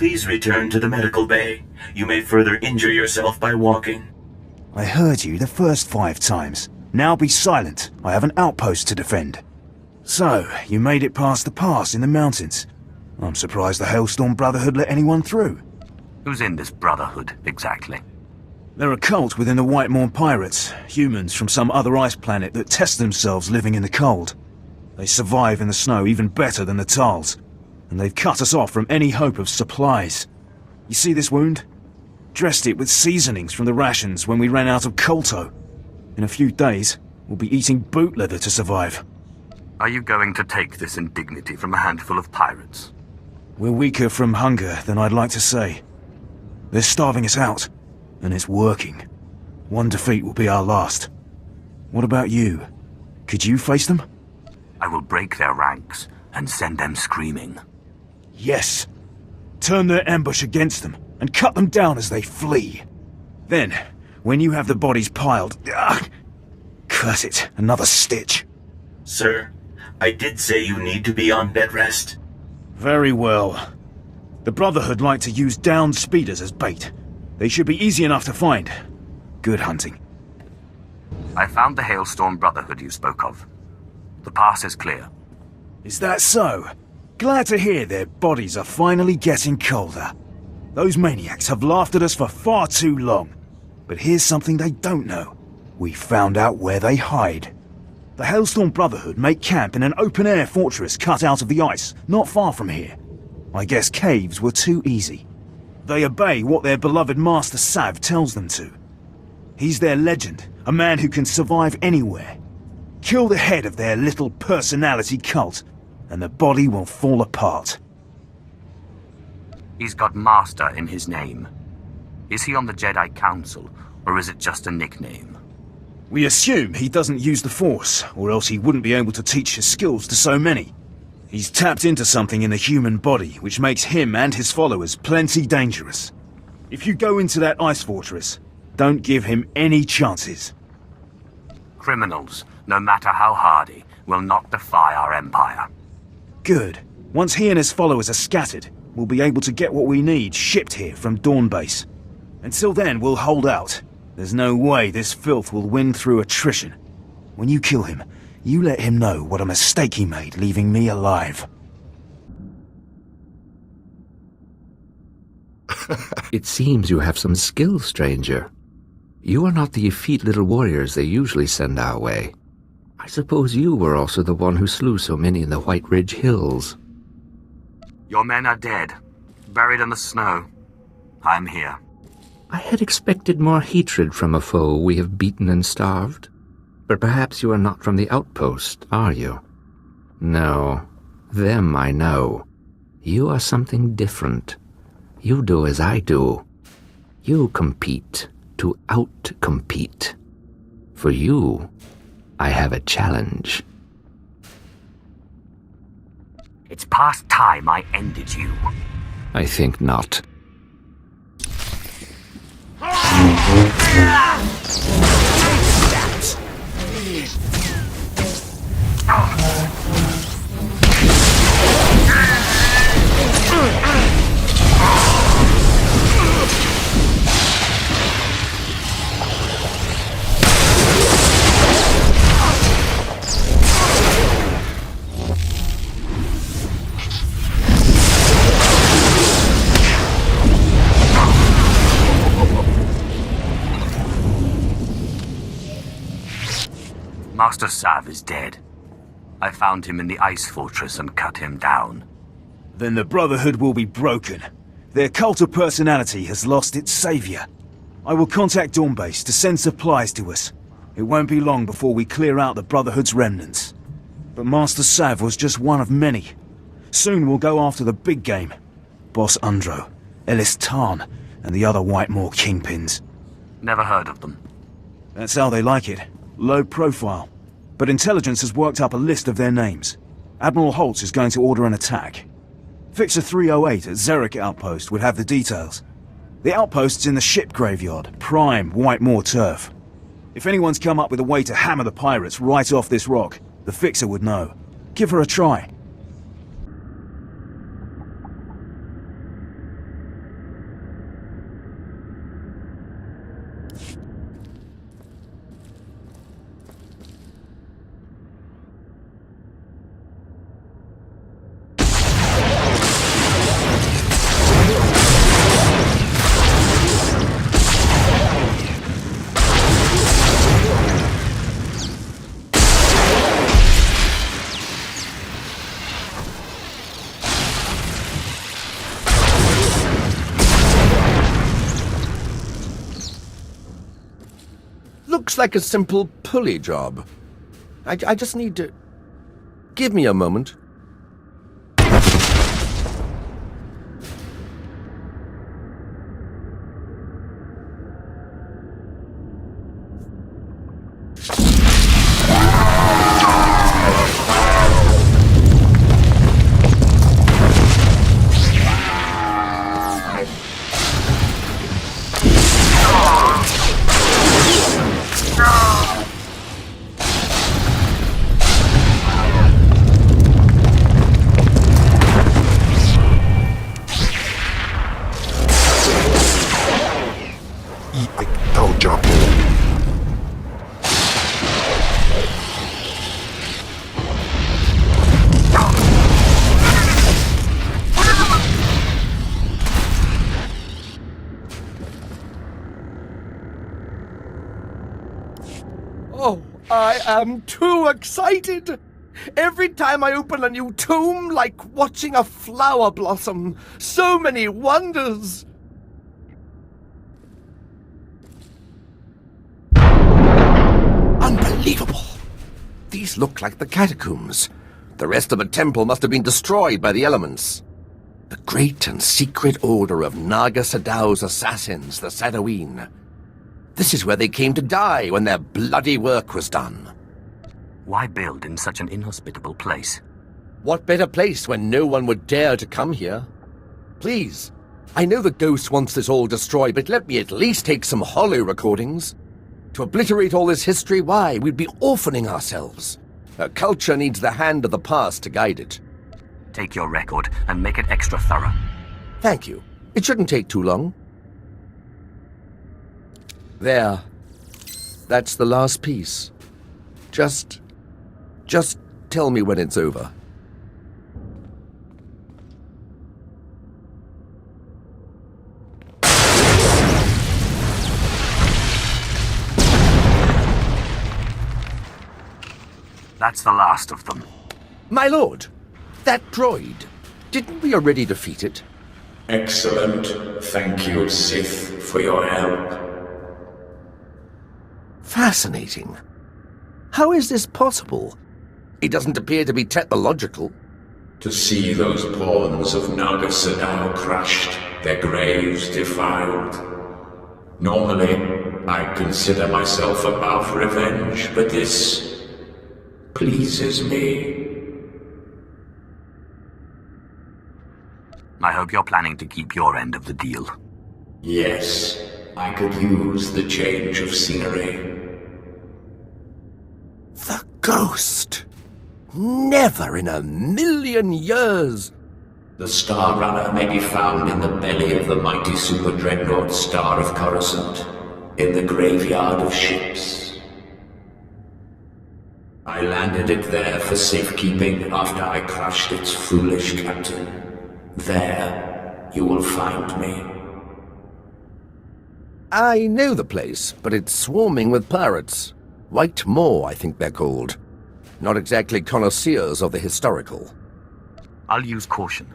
Please return to the medical bay. You may further injure yourself by walking. I heard you the first 5 times. Now be silent. I have an outpost to defend. So, you made it past the pass in the mountains. I'm surprised the Hailstorm Brotherhood let anyone through. Who's in this Brotherhood, exactly? They're a cult within the Whitemore Pirates, humans from some other ice planet that test themselves living in the cold. They survive in the snow even better than the Tals, and they've cut us off from any hope of supplies. You see this wound? Dressed it with seasonings from the rations when we ran out of Kolto. In a few days, we'll be eating boot leather to survive. Are you going to take this indignity from a handful of pirates? We're weaker from hunger than I'd like to say. They're starving us out, and it's working. One defeat will be our last. What about you? Could you face them? I will break their ranks and send them screaming. Yes. Turn their ambush against them and cut them down as they flee. Then, when you have the bodies piled... curse it, another stitch. Sir, I did say you need to be on bed rest. Very well. The Brotherhood like to use downed speeders as bait. They should be easy enough to find. Good hunting. I found the Hailstorm Brotherhood you spoke of. The pass is clear. Is that so? Glad to hear their bodies are finally getting colder. Those maniacs have laughed at us for far too long. But here's something they don't know. We found out where they hide. The Hailstorm Brotherhood make camp in an open-air fortress cut out of the ice, not far from here. I guess caves were too easy. They obey what their beloved Master Sav tells them to. He's their legend, a man who can survive anywhere. Kill the head of their little personality cult, and the body will fall apart. He's got Master in his name. Is he on the Jedi Council, or is it just a nickname? We assume he doesn't use the Force, or else he wouldn't be able to teach his skills to so many. He's tapped into something in the human body, which makes him and his followers plenty dangerous. If you go into that ice fortress, don't give him any chances. Criminals, no matter how hardy, will not defy our empire. Good. Once he and his followers are scattered, we'll be able to get what we need shipped here from Dawn Base. Until then, we'll hold out. There's no way this filth will win through attrition. When you kill him, you let him know what a mistake he made leaving me alive. It seems you have some skill, stranger. You are not the effete little warriors they usually send our way. I suppose you were also the one who slew so many in the White Ridge Hills. Your men are dead, buried in the snow. I'm here. I had expected more hatred from a foe we have beaten and starved. But perhaps you are not from the outpost, are you? No, them I know. You are something different. You do as I do. You compete to out-compete. For you, I have a challenge. It's past time I ended you. I think not. Master Sav is dead. I found him in the ice fortress and cut him down. Then the Brotherhood will be broken. Their cult of personality has lost its savior. I will contact Dawn Base to send supplies to us. It won't be long before we clear out the Brotherhood's remnants. But Master Sav was just one of many. Soon we'll go after the big game. Boss Undro, Ellis Tarn, and the other Whitemore kingpins. Never heard of them. That's how they like it. Low profile. But intelligence has worked up a list of their names. Admiral Holtz is going to order an attack. Fixer 308 at Xeric Outpost would have the details. The outpost's in the ship graveyard, prime Whitemore turf. If anyone's come up with a way to hammer the pirates right off this rock, the Fixer would know. Give her a try. Looks like a simple pulley job. I just need to... Give me a moment. Oh, I am too excited! Every time I open a new tomb, like watching a flower blossom. So many wonders! Unbelievable! These look like the catacombs. The rest of the temple must have been destroyed by the elements. The great and secret order of Naga Sadow's assassins, the Sadoween. This is where they came to die when their bloody work was done. Why build in such an inhospitable place? What better place when no one would dare to come here? Please, I know the ghost wants this all destroyed, but let me at least take some hollow recordings. To obliterate all this history, why, we'd be orphaning ourselves. A culture needs the hand of the past to guide it. Take your record and make it extra thorough. Thank you. It shouldn't take too long. There. That's the last piece. Just tell me when it's over. That's the last of them. My lord, that droid, didn't we already defeat it? Excellent. Thank you, Sith, for your help. Fascinating. How is this possible? It doesn't appear to be technological. To see those pawns of Naga Sadow crushed, their graves defiled. Normally, I consider myself above revenge, but this pleases me. I hope you're planning to keep your end of the deal. Yes, I could use the change of scenery. The ghost! Never in a million years! The Star Runner may be found in the belly of the mighty super dreadnought Star of Coruscant, in the graveyard of ships. I landed it there for safekeeping after I crushed its foolish captain. There, you will find me. I know the place, but it's swarming with pirates. White Moor, I think they're called. Not exactly connoisseurs of the historical. I'll use caution.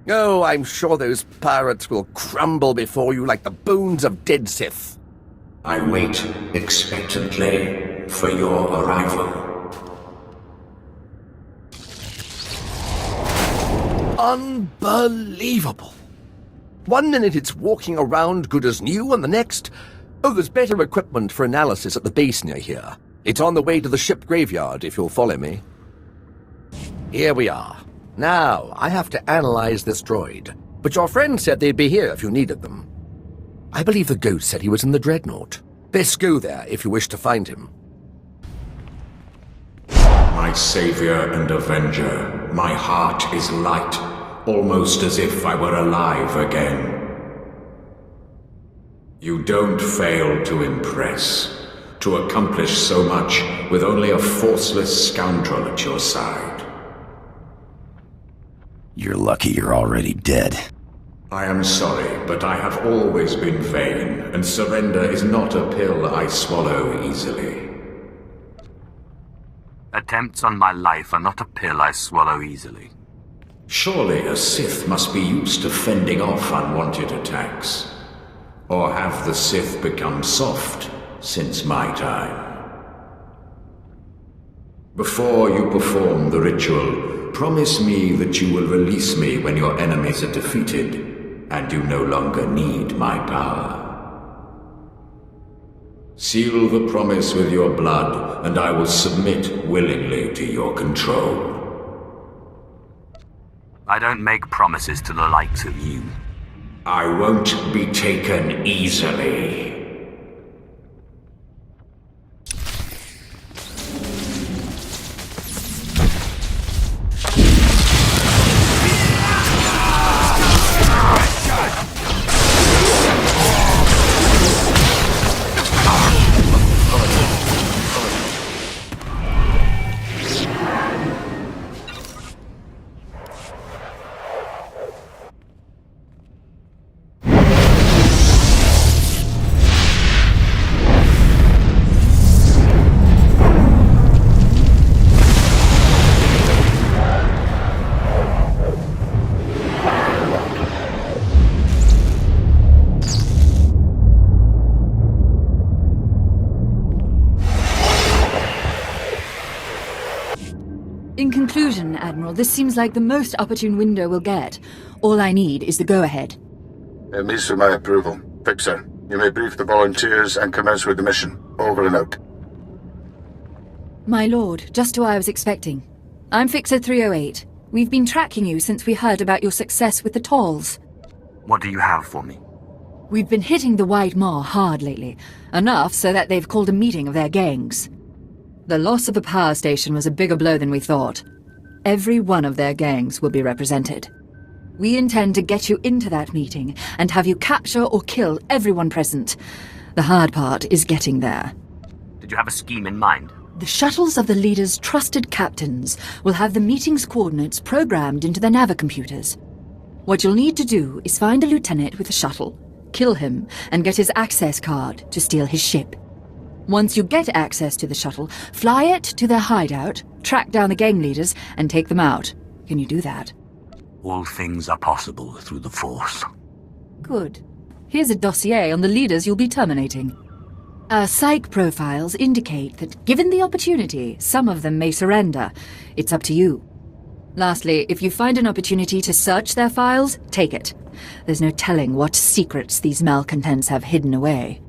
Oh, I'm sure those pirates will crumble before you like the bones of dead Sith. I wait expectantly for your arrival. Unbelievable! One minute it's walking around good as new, and the next... Oh, there's better equipment for analysis at the base near here. It's on the way to the ship graveyard, if you'll follow me. Here we are. Now, I have to analyze this droid. But your friend said they'd be here if you needed them. I believe the ghost said he was in the dreadnought. Best go there if you wish to find him. My savior and avenger, my heart is light, almost as if I were alive again. You don't fail to impress. To accomplish so much with only a forceless scoundrel at your side. You're lucky you're already dead. I am sorry, but I have always been vain, and surrender is not a pill I swallow easily. Attempts on my life are not a pill I swallow easily. Surely a Sith must be used to fending off unwanted attacks. Or have the Sith become soft since my time? Before you perform the ritual, promise me that you will release me when your enemies are defeated, and you no longer need my power. Seal the promise with your blood, and I will submit willingly to your control. I don't make promises to the likes of you. I won't be taken easily. In conclusion, Admiral, this seems like the most opportune window we'll get. All I need is the go-ahead. It meets with my approval. Fixer, you may brief the volunteers and commence with the mission. Over and out. My lord, just who I was expecting. I'm Fixer 308. We've been tracking you since we heard about your success with the Talls. What do you have for me? We've been hitting the White Maw hard lately. Enough so that they've called a meeting of their gangs. The loss of the power station was a bigger blow than we thought. Every one of their gangs will be represented. We intend to get you into that meeting and have you capture or kill everyone present. The hard part is getting there. Did you have a scheme in mind? The shuttles of the leaders' trusted captains will have the meeting's coordinates programmed into their navicomputers. What you'll need to do is find a lieutenant with a shuttle, kill him, and get his access card to steal his ship. Once you get access to the shuttle, fly it to their hideout, track down the gang leaders, and take them out. Can you do that? All things are possible through the Force. Good. Here's a dossier on the leaders you'll be terminating. Our psych profiles indicate that, given the opportunity, some of them may surrender. It's up to you. Lastly, if you find an opportunity to search their files, take it. There's no telling what secrets these malcontents have hidden away.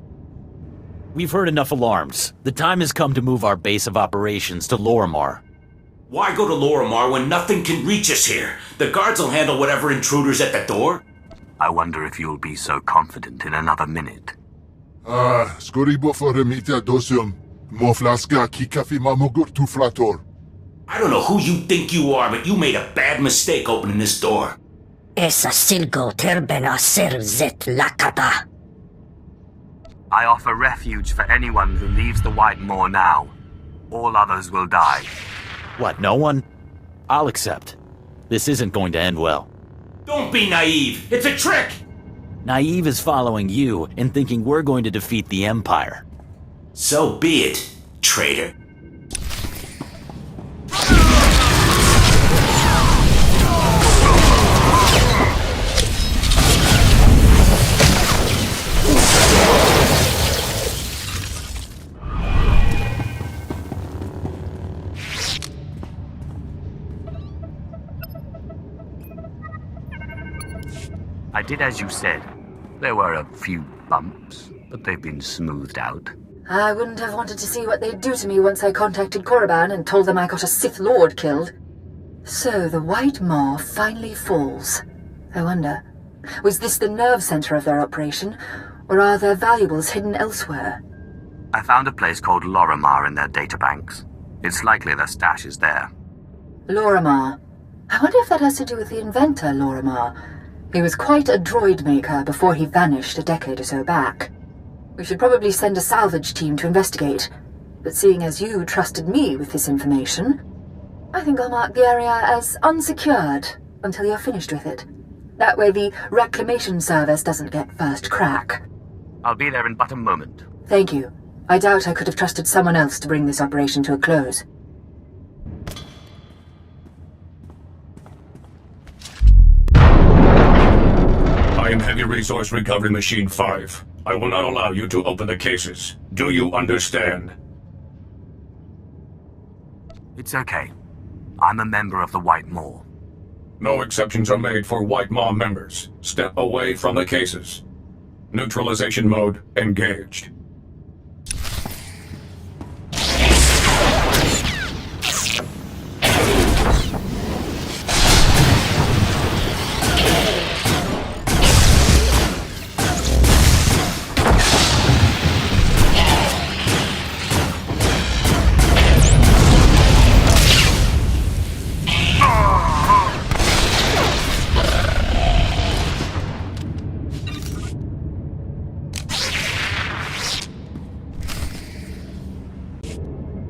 We've heard enough alarms. The time has come to move our base of operations to Lorimar. Why go to Lorimar when nothing can reach us here? The guards will handle whatever intruders at the door. I wonder if you'll be so confident in another minute. Skoribo for remita dosium. Mo flaska ki kafi mamogur tu flator. I don't know who you think you are, but you made a bad mistake opening this door. Esa silgo terbena ser zet lakata. I offer refuge for anyone who leaves the White Maw now. All others will die. What, no one? I'll accept. This isn't going to end well. Don't be naive. It's a trick. Naive is following you and thinking we're going to defeat the Empire. So be it, traitor. I did as you said. There were a few bumps, but they've been smoothed out. I wouldn't have wanted to see what they'd do to me once I contacted Korriban and told them I got a Sith Lord killed. So the White Maw finally falls. I wonder, was this the nerve center of their operation, or are their valuables hidden elsewhere? I found a place called Lorimar in their databanks. It's likely their stash is there. Lorimar. I wonder if that has to do with the inventor, Lorimar. He was quite a droid maker before he vanished a decade or so back. We should probably send a salvage team to investigate. But seeing as you trusted me with this information, I think I'll mark the area as unsecured until you're finished with it. That way the reclamation service doesn't get first crack. I'll be there in but a moment. Thank you. I doubt I could have trusted someone else to bring this operation to a close. I am Heavy Resource Recovery Machine 5. I will not allow you to open the cases. Do you understand? It's okay. I'm a member of the White Moor. No exceptions are made for White Maw members. Step away from the cases. Neutralization mode engaged.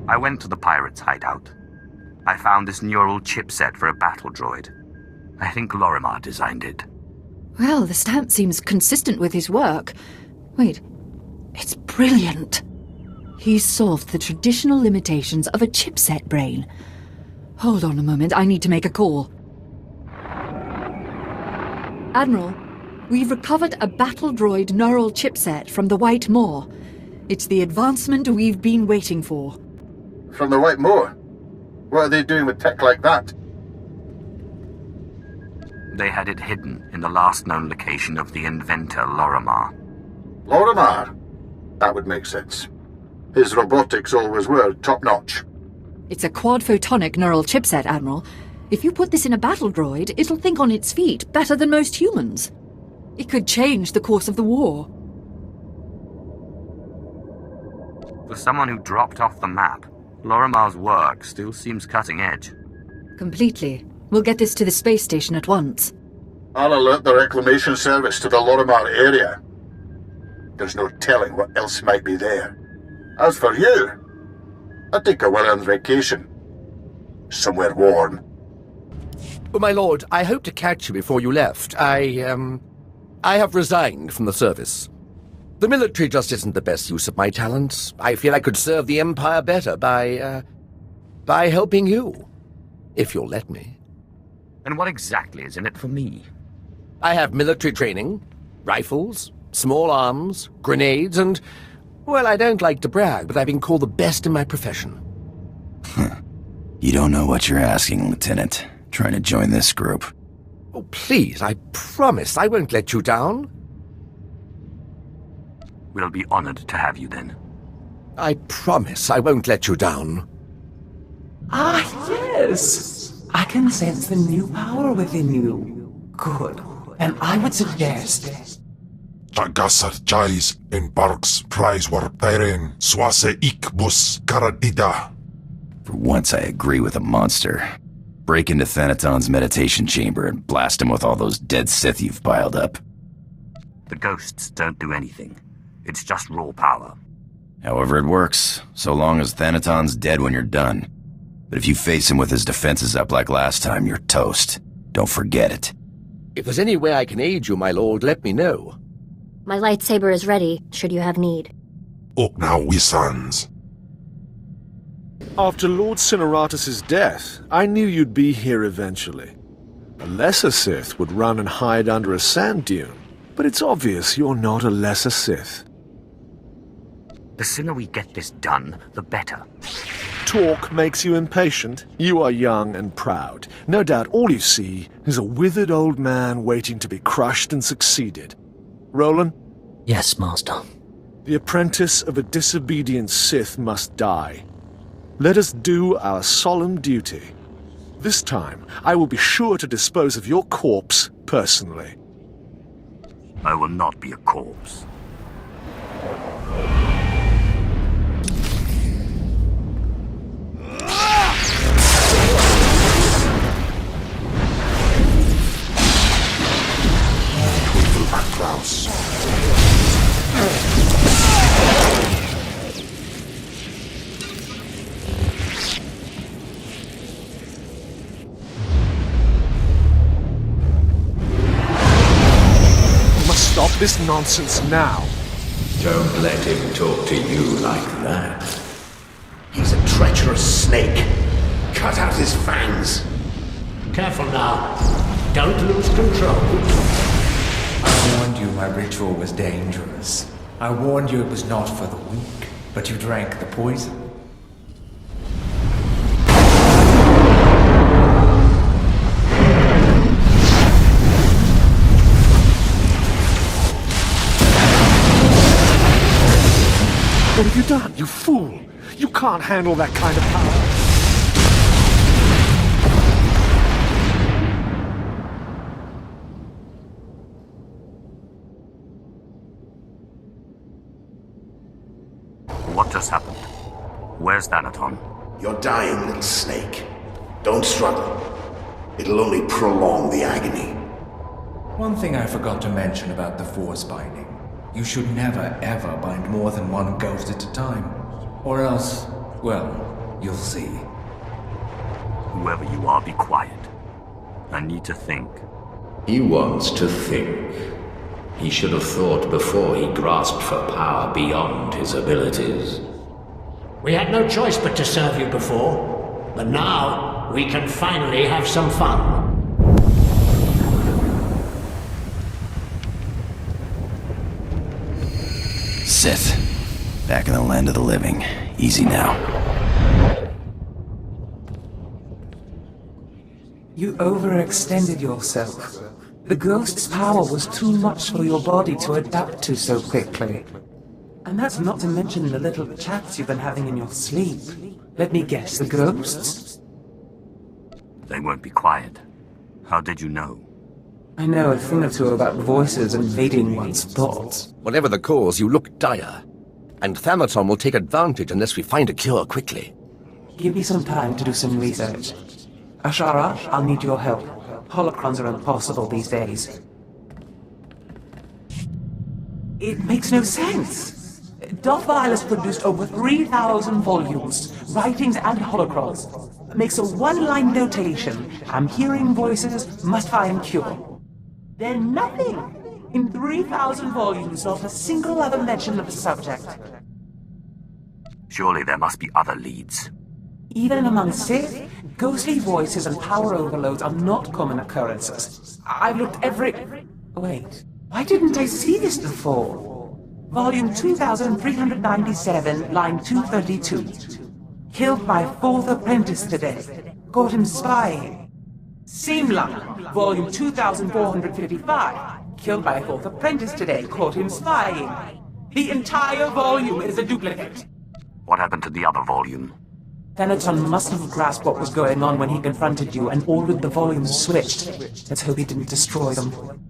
I went to the pirates' hideout. I found this neural chipset for a battle droid. I think Lorimar designed it. Well, the stamp seems consistent with his work. Wait, it's brilliant. He's solved the traditional limitations of a chipset brain. Hold on a moment, I need to make a call. Admiral, we've recovered a battle droid neural chipset from the White Moor. It's the advancement we've been waiting for. From the White Moor? What are they doing with tech like that? They had it hidden in the last known location of the inventor, Lorimar. Lorimar? That would make sense. His robotics always were top-notch. It's a quad-photonic neural chipset, Admiral. If you put this in a battle droid, it'll think on its feet better than most humans. It could change the course of the war. For someone who dropped off the map, Lorimar's work still seems cutting edge. Completely. We'll get this to the space station at once. I'll alert the reclamation service to the Lorimar area. There's no telling what else might be there. As for you, I'd take a well-earned vacation. Somewhere warm. Oh, my lord, I hope to catch you before you left. I have resigned from the service. The military just isn't the best use of my talents. I feel I could serve the Empire better by helping you. If you'll let me. And what exactly is in it for me? I have military training, rifles, small arms, grenades, and, well, I don't like to brag, but I've been called the best in my profession. You don't know what you're asking, Lieutenant. Trying to join this group. Oh, please, I promise I won't let you down. We'll be honored to have you then. I promise I won't let you down. Ah, yes! I can sense the new power within you. Good. And I would suggest... Tagasar Jais in Barks Prize Warperen Swase Ikbus Karadida. For once I agree with a monster. Break into Thanaton's meditation chamber and blast him with all those dead Sith you've piled up. The ghosts don't do anything. It's just raw power. However it works, so long as Thanaton's dead when you're done. But if you face him with his defenses up like last time, you're toast. Don't forget it. If there's any way I can aid you, my lord, let me know. My lightsaber is ready, should you have need. Okna Wisans. After Lord Cineratus' death, I knew you'd be here eventually. A lesser Sith would run and hide under a sand dune, but it's obvious you're not a lesser Sith. The sooner we get this done, the better. Talk makes you impatient. You are young and proud. No doubt all you see is a withered old man waiting to be crushed and succeeded. Roland? Yes, Master. The apprentice of a disobedient Sith must die. Let us do our solemn duty. This time, I will be sure to dispose of your corpse personally. I will not be a corpse. Klaus. stop this nonsense now. Don't let him talk to you like that. He's a treacherous snake. Cut out his fangs. Careful now. Don't lose control. I warned you my ritual was dangerous. I warned you it was not for the weak, but you drank the poison. What have you done, you fool? You can't handle that kind of power. What just happened? Where's Thanaton? You're dying, little snake. Don't struggle. It'll only prolong the agony. One thing I forgot to mention about the Force binding. You should never ever bind more than one ghost at a time. Or else, well, you'll see. Whoever you are, be quiet. I need to think. He wants to think. He should have thought before he grasped for power beyond his abilities. We had no choice but to serve you before, but now we can finally have some fun. Sith. Back in the land of the living. Easy now. You overextended yourself. The ghost's power was too much for your body to adapt to so quickly. And that's not to mention the little chats you've been having in your sleep. Let me guess, the ghosts? They won't be quiet. How did you know? I know a thing or two about voices invading one's thoughts. Whatever the cause, you look dire. And Thanaton will take advantage unless we find a cure quickly. Give me some time to do some research. Ashara, I'll need your help. Holocrons are impossible these days. It makes no sense. Darth Vylus produced over 3,000 volumes, writings and holocrons. Makes a one-line notation. I'm hearing voices, must find cure. Then nothing. In 3,000 volumes, not a single other mention of the subject. Surely there must be other leads. Even among Sith, ghostly voices and power overloads are not common occurrences. I've looked every... Wait, why didn't I see this before? Volume 2397, line 232. Killed my fourth apprentice today. Caught him spying. Same line, volume 2455. Killed my fourth apprentice today. Caught him spying. The entire volume is a duplicate. What happened to the other volume? Thanaton must have grasped what was going on when he confronted you and ordered the volumes switched. Let's hope he didn't destroy them.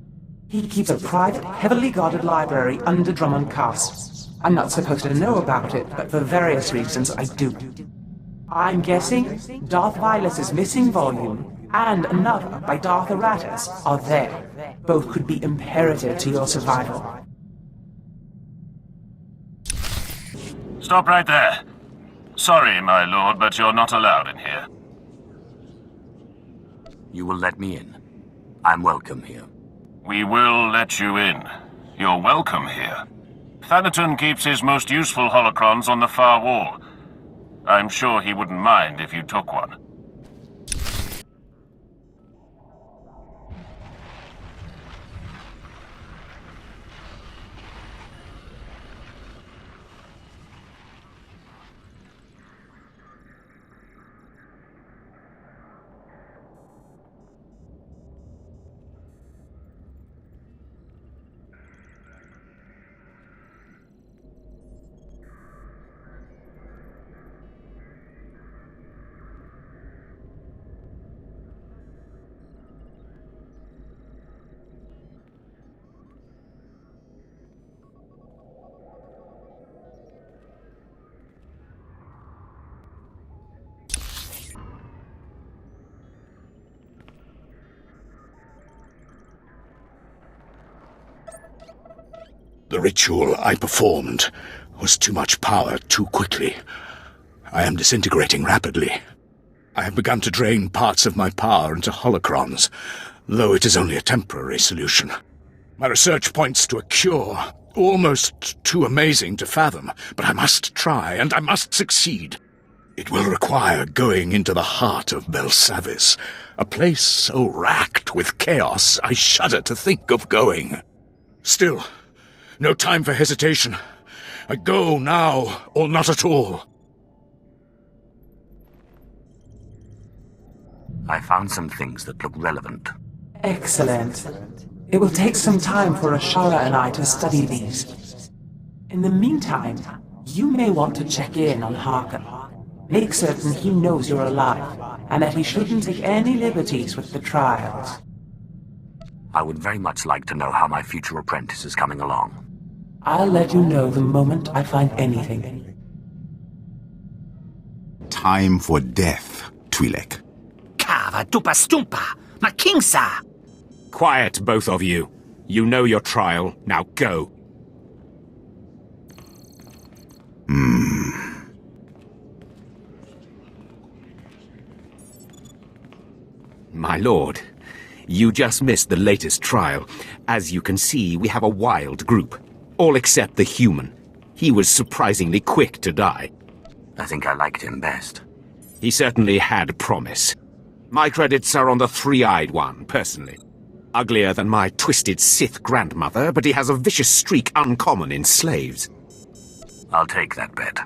He keeps a private, heavily guarded library under Drummond Castle. I'm not supposed to know about it, but for various reasons I do. I'm guessing Darth Vylus' missing volume and another by Darth Aratus are there. Both could be imperative to your survival. Stop right there. Sorry, my lord, but you're not allowed in here. You will let me in. I'm welcome here. We will let you in. You're welcome here. Thanaton keeps his most useful holocrons on the far wall. I'm sure he wouldn't mind if you took one. The ritual I performed was too much power too quickly. I am disintegrating rapidly. I have begun to drain parts of my power into holocrons, though it is only a temporary solution. My research points to a cure, almost too amazing to fathom, but I must try, and I must succeed. It will require going into the heart of Belsavis, a place so racked with chaos I shudder to think of going. Still, no time for hesitation. I go now, or not at all. I found some things that look relevant. Excellent. It will take some time for Ashara and I to study these. In the meantime, you may want to check in on Harkin. Make certain he knows you're alive, and that he shouldn't take any liberties with the trials. I would very much like to know how my future apprentice is coming along. I'll let you know the moment I find anything. Time for death, Twi'lek. Kava tupa stumpa, makingsa. Quiet, both of you. You know your trial. Now go. My lord, you just missed the latest trial. As you can see, we have a wild group. All except the human. He was surprisingly quick to die. I think I liked him best. He certainly had promise. My credits are on the three-eyed one, personally. Uglier than my twisted Sith grandmother, but he has a vicious streak uncommon in slaves. I'll take that bet.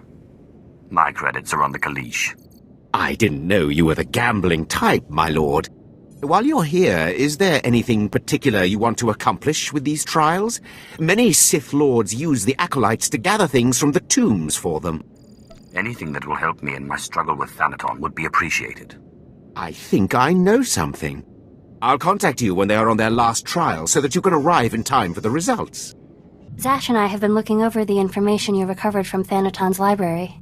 My credits are on the Kaleesh. I didn't know you were the gambling type, my lord. While you're here, is there anything particular you want to accomplish with these trials? Many Sith Lords use the Acolytes to gather things from the tombs for them. Anything that will help me in my struggle with Thanaton would be appreciated. I think I know something. I'll contact you when they are on their last trial so that you can arrive in time for the results. Zash and I have been looking over the information you recovered from Thanaton's library.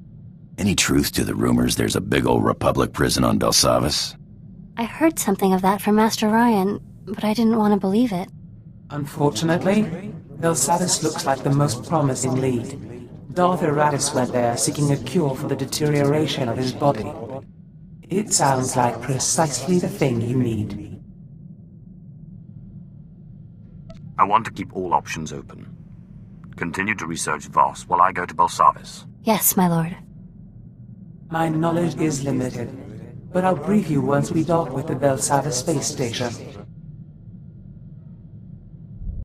Any truth to the rumors there's a big old Republic prison on Belsavis? I heard something of that from Master Ryan, but I didn't want to believe it. Unfortunately, Belsavis looks like the most promising lead. Darth Iratus went there seeking a cure for the deterioration of his body. It sounds like precisely the thing you need. I want to keep all options open. Continue to research Voss while I go to Belsavis. Yes, my lord. My knowledge is limited, but I'll brief you once we dock with the Belsavis space station.